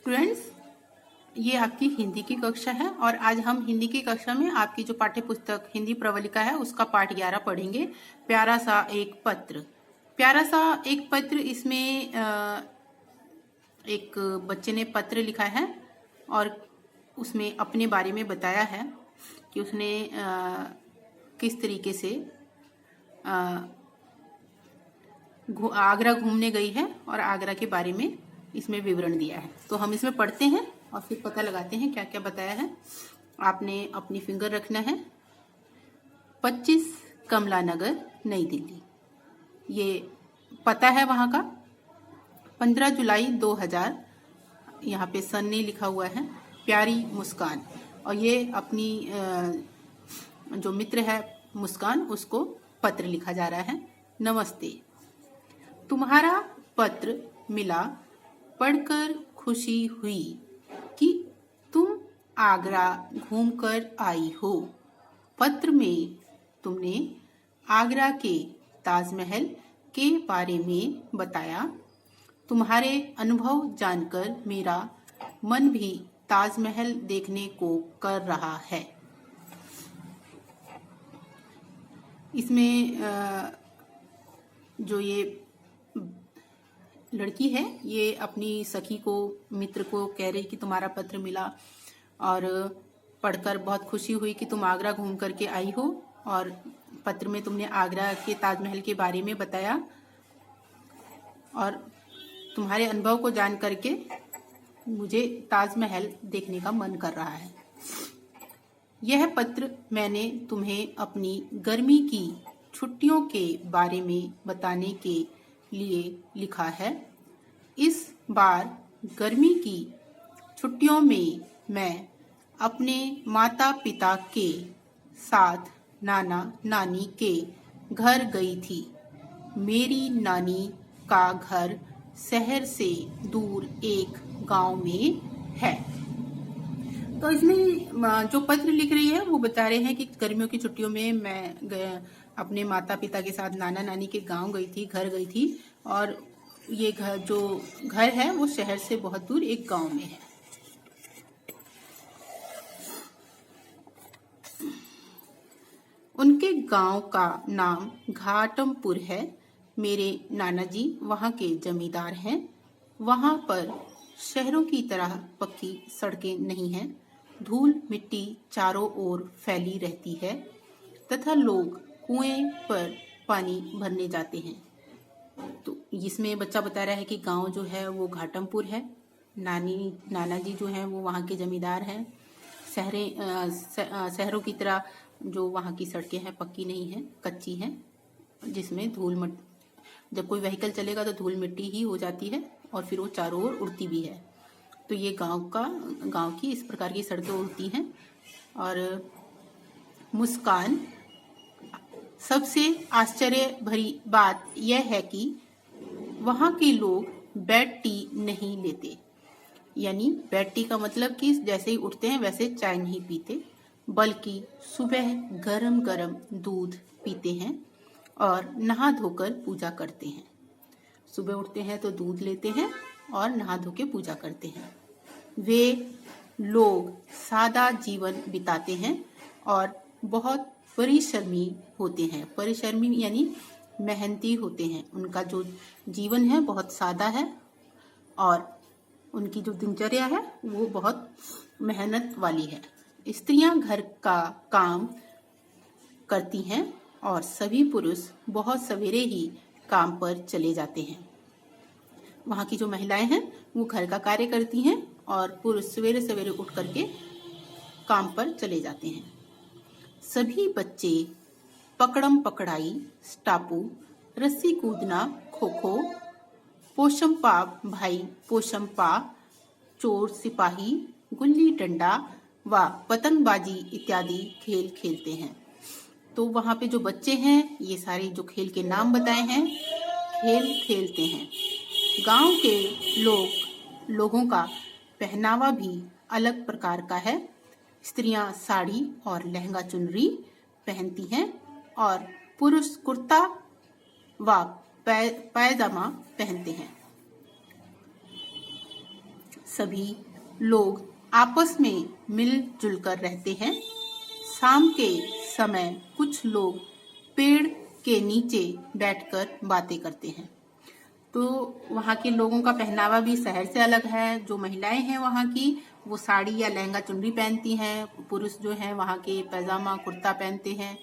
Students, ये आपकी हिंदी की कक्षा है और आज हम हिंदी की कक्षा में आपकी जो पाठ्य पुस्तक हिंदी प्रवलिका है उसका पाठ 11 पढ़ेंगे। प्यारा सा एक पत्र। प्यारा सा एक पत्र, इसमें एक बच्चे ने पत्र लिखा है और उसमें अपने बारे में बताया है कि उसने किस तरीके से आगरा घूमने गई है और आगरा के बारे में इसमें विवरण दिया है। तो हम इसमें पढ़ते हैं और फिर पता लगाते हैं क्या क्या बताया है। आपने अपनी फिंगर रखना है। 25 कमला नगर, नई दिल्ली, ये पता है वहां का। 15 जुलाई 2000, यहाँ पे सन नहीं लिखा हुआ है। प्यारी मुस्कान, और ये अपनी जो मित्र है मुस्कान, उसको पत्र लिखा जा रहा है। नमस्ते, तुम्हारा पत्र मिला, पढ़कर खुशी हुई कि तुम आगरा घूमकर आई हो। पत्र में तुमने आगरा के ताजमहल के बारे में बताया। तुम्हारे अनुभव जानकर मेरा मन भी ताजमहल देखने को कर रहा है। इसमें जो ये लड़की है, ये अपनी सखी को, मित्र को कह रही कि तुम्हारा पत्र मिला और पढ़कर बहुत खुशी हुई कि तुम आगरा घूम करके आई हो, और पत्र में तुमने आगरा के ताजमहल के बारे में बताया और तुम्हारे अनुभव को जान करके मुझे ताजमहल देखने का मन कर रहा है। यह पत्र मैंने तुम्हें अपनी गर्मी की छुट्टियों के बारे में बताने के लिए लिखा है। इस बार गर्मी की छुट्टियों में मैं अपने माता पिता के साथ नाना नानी के घर गई थी। मेरी नानी का घर शहर से दूर एक गांव में है। तो इसमें जो पत्र लिख रही है वो बता रहे हैं कि गर्मियों की छुट्टियों में मैं अपने माता पिता के साथ नाना नानी के गांव गई थी, घर गई थी, और ये घर, जो घर है वो शहर से बहुत दूर एक गांव में है। उनके गांव का नाम घाटमपुर है। मेरे नाना जी वहां के जमींदार हैं। वहां पर शहरों की तरह पक्की सड़कें नहीं हैं। धूल मिट्टी चारों ओर फैली रहती है तथा लोग कुएं पर पानी भरने जाते हैं। तो इसमें बच्चा बता रहा है कि गांव जो है वो घाटमपुर है। नाना जी जो हैं वो वहाँ के जमींदार हैं। शहरों की तरह जो वहाँ की सड़कें हैं पक्की नहीं हैं, कच्ची हैं, जिसमें जब कोई व्हीकल चलेगा तो धूल मिट्टी ही हो जाती है और फिर वो चारों ओर उड़ती भी है। तो ये गांव की इस प्रकार की सड़कें उड़ती हैं। और मुस्कान, सबसे आश्चर्य भरी बात यह है कि वहाँ के लोग बेड टी नहीं लेते। यानी बेड टी का मतलब कि जैसे ही उठते हैं वैसे चाय नहीं पीते, बल्कि सुबह गरम गरम दूध पीते हैं और नहा धोकर पूजा करते हैं। सुबह उठते हैं तो दूध लेते हैं और नहा धो के पूजा करते हैं। वे लोग सादा जीवन बिताते हैं और बहुत परिश्रमी होते हैं। परिश्रमी यानी मेहनती होते हैं। उनका जो जीवन है बहुत सादा है और उनकी जो दिनचर्या है वो बहुत मेहनत वाली है। स्त्रियां घर का काम करती हैं और सभी पुरुष बहुत सवेरे ही काम पर चले जाते हैं। वहाँ की जो महिलाएं हैं वो घर का कार्य करती हैं और पुरुष सवेरे सवेरे उठ करके काम पर चले जाते हैं। सभी बच्चे पकड़म पकड़ाई, स्टापू, रस्सी कूदना, खो खो, पोशंपा भाई पोशंपा, चोर सिपाही, गुल्ली डंडा व पतंगबाजी इत्यादि खेल खेलते हैं। तो वहाँ पे जो बच्चे हैं ये सारे जो खेल के नाम बताए हैं खेल खेलते हैं। गांव के लोगों का पहनावा भी अलग प्रकार का है। स्त्रियां साड़ी और लहंगा चुनरी पहनती हैं और पुरुष कुर्ता व पायजामा पहनते हैं। सभी लोग आपस में मिलजुल कर रहते हैं। शाम के समय कुछ लोग पेड़ के नीचे बैठकर बातें करते हैं। तो वहाँ के लोगों का पहनावा भी शहर से अलग है। जो महिलाएं हैं वहाँ की, वो साड़ी या लहंगा चुनरी पहनती हैं। पुरुष जो हैं वहाँ के पैजामा कुर्ता पहनते हैं।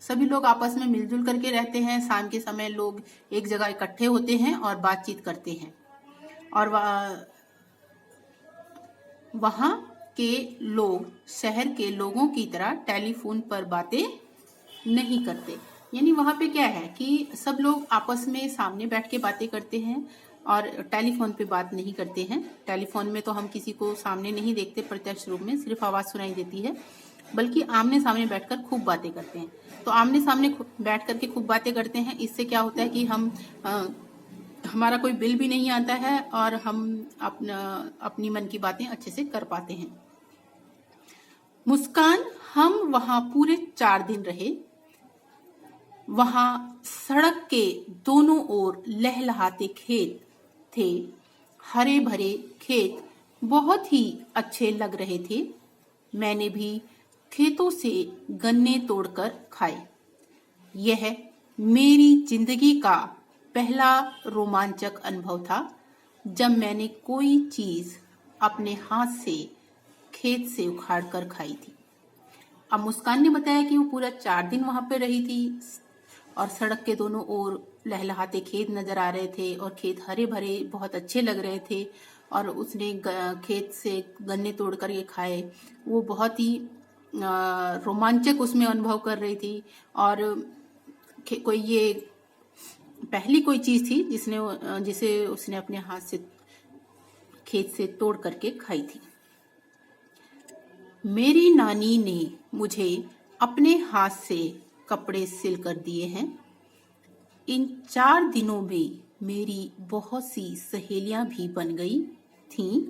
सभी लोग आपस में मिलजुल करके रहते हैं। शाम के समय लोग एक जगह इकट्ठे होते हैं और बातचीत करते हैं। और वहाँ के लोग शहर के लोगों की तरह टेलीफोन पर बातें नहीं करते। यानी वहाँ पे क्या है कि सब लोग आपस में सामने बैठ के बातें करते हैं और टेलीफोन पे बात नहीं करते हैं। टेलीफोन में तो हम किसी को सामने नहीं देखते प्रत्यक्ष रूप में, सिर्फ आवाज़ सुनाई देती है, बल्कि आमने सामने बैठकर खूब बातें करते हैं। तो आमने सामने बैठ करके खूब बातें करते हैं, इससे क्या होता है कि हमारा कोई बिल भी नहीं आता है और हम अपनी मन की बातें अच्छे से कर पाते हैं। मुस्कान, हम वहां पूरे 4 दिन रहे। वहां सड़क के दोनों ओर लहलहाते खेत थे। हरे भरे खेत बहुत ही अच्छे लग रहे थे। मैंने भी खेतों से गन्ने तोड़कर खाए। यह मेरी जिंदगी का पहला रोमांचक अनुभव था जब मैंने कोई चीज अपने हाथ से खेत से उखाड़ कर खाई थी। अब मुस्कान ने बताया कि वो पूरा 4 दिन वहां पर रही थी और सड़क के दोनों ओर लहलहाते खेत नजर आ रहे थे और खेत हरे भरे बहुत अच्छे लग रहे थे और उसने खेत से गन्ने तोड़कर ये खाए। वो बहुत ही रोमांचक उसमें अनुभव कर रही थी और कोई ये पहली कोई चीज थी जिसे उसने अपने हाथ से खेत से तोड़ करके खाई थी। मेरी नानी ने मुझे अपने हाथ से कपड़े सिल कर दिए हैं। इन 4 दिनों में मेरी बहुत सी सहेलियां भी बन गई थीं।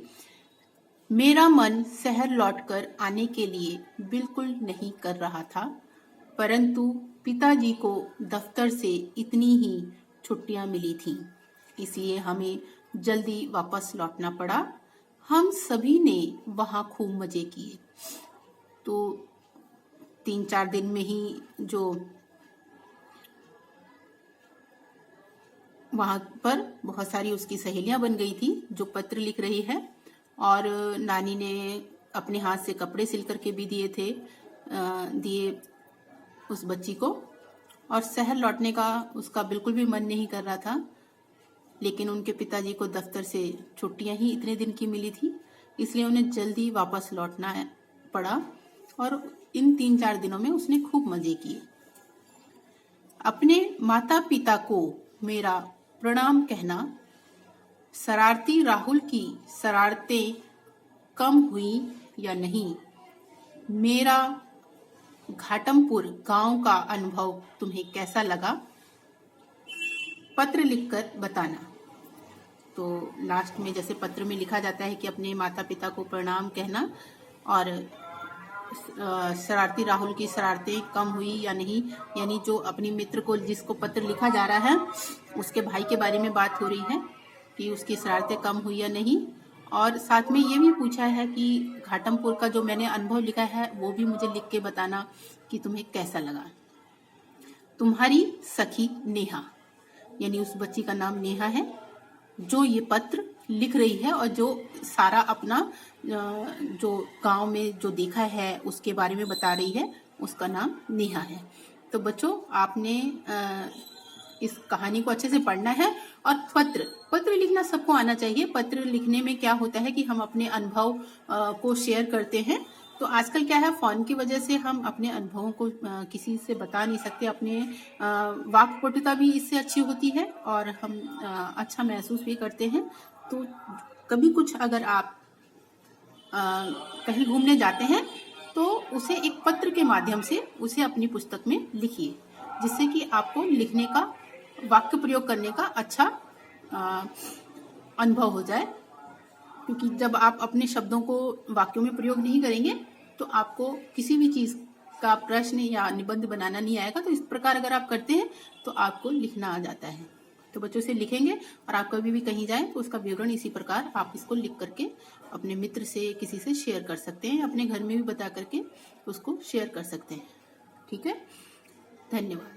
मेरा मन शहर लौटकर आने के लिए बिल्कुल नहीं कर रहा था, परंतु पिताजी को दफ्तर से इतनी ही छुट्टियां मिली थीं, इसलिए हमें जल्दी वापस लौटना पड़ा। हम सभी ने वहां खूब मजे किए। तो 3-4 दिन में ही जो वहां पर बहुत सारी उसकी सहेलियां बन गई थी जो पत्र लिख रही है। और नानी ने अपने हाथ से कपड़े सिल करके भी दिए उस बच्ची को। और शहर लौटने का उसका बिल्कुल भी मन नहीं कर रहा था, लेकिन उनके पिताजी को दफ्तर से छुट्टियां ही इतने दिन की मिली थी, इसलिए उन्हें जल्दी वापस लौटना पड़ा। और इन 3-4 दिनों में उसने खूब मजे किए। अपने माता पिता को मेरा प्रणाम कहना। शरारती राहुल की शरारतें कम हुई या नहीं? मेरा घाटमपुर गांव का अनुभव तुम्हें कैसा लगा? पत्र लिखकर बताना। तो लास्ट में जैसे पत्र में लिखा जाता है कि अपने माता पिता को प्रणाम कहना और शरारती राहुल की शरारतें कम हुई या नहीं, यानी जो अपनी मित्र को जिसको पत्र लिखा जा रहा है उसके भाई के बारे में बात हो रही है कि उसकी शरारतें कम हुई या नहीं। और साथ में ये भी पूछा है कि घाटमपुर का जो मैंने अनुभव लिखा है वो भी मुझे लिख के बताना कि तुम्हें कैसा लगा। तुम्हारी सखी नेहा, यानी उस बच्ची का नाम नेहा है जो ये पत्र लिख रही है और जो सारा अपना जो गांव में जो देखा है उसके बारे में बता रही है, उसका नाम नेहा है। तो बच्चों, आपने इस कहानी को अच्छे से पढ़ना है। और पत्र लिखना सबको आना चाहिए। पत्र लिखने में क्या होता है कि हम अपने अनुभव को शेयर करते हैं। तो आजकल क्या है, फोन की वजह से हम अपने अनुभवों को किसी से बता नहीं सकते। अपने वाक्पटुता भी इससे अच्छी होती है और हम अच्छा महसूस भी करते हैं। तो कभी कुछ अगर आप कहीं घूमने जाते हैं तो उसे एक पत्र के माध्यम से उसे अपनी पुस्तक में लिखिए, जिससे कि आपको लिखने का, वाक्य प्रयोग करने का अच्छा अनुभव हो जाए। क्योंकि जब आप अपने शब्दों को वाक्यों में प्रयोग नहीं करेंगे तो आपको किसी भी चीज का प्रश्न या निबंध बनाना नहीं आएगा। तो इस प्रकार अगर आप करते हैं तो आपको लिखना आ जाता है। तो बच्चों से लिखेंगे, और आप कभी भी कहीं जाएं तो उसका विवरण इसी प्रकार आप इसको लिख करके अपने मित्र से, किसी से शेयर कर सकते हैं, अपने घर में भी बता करके उसको शेयर कर सकते हैं। ठीक है, धन्यवाद।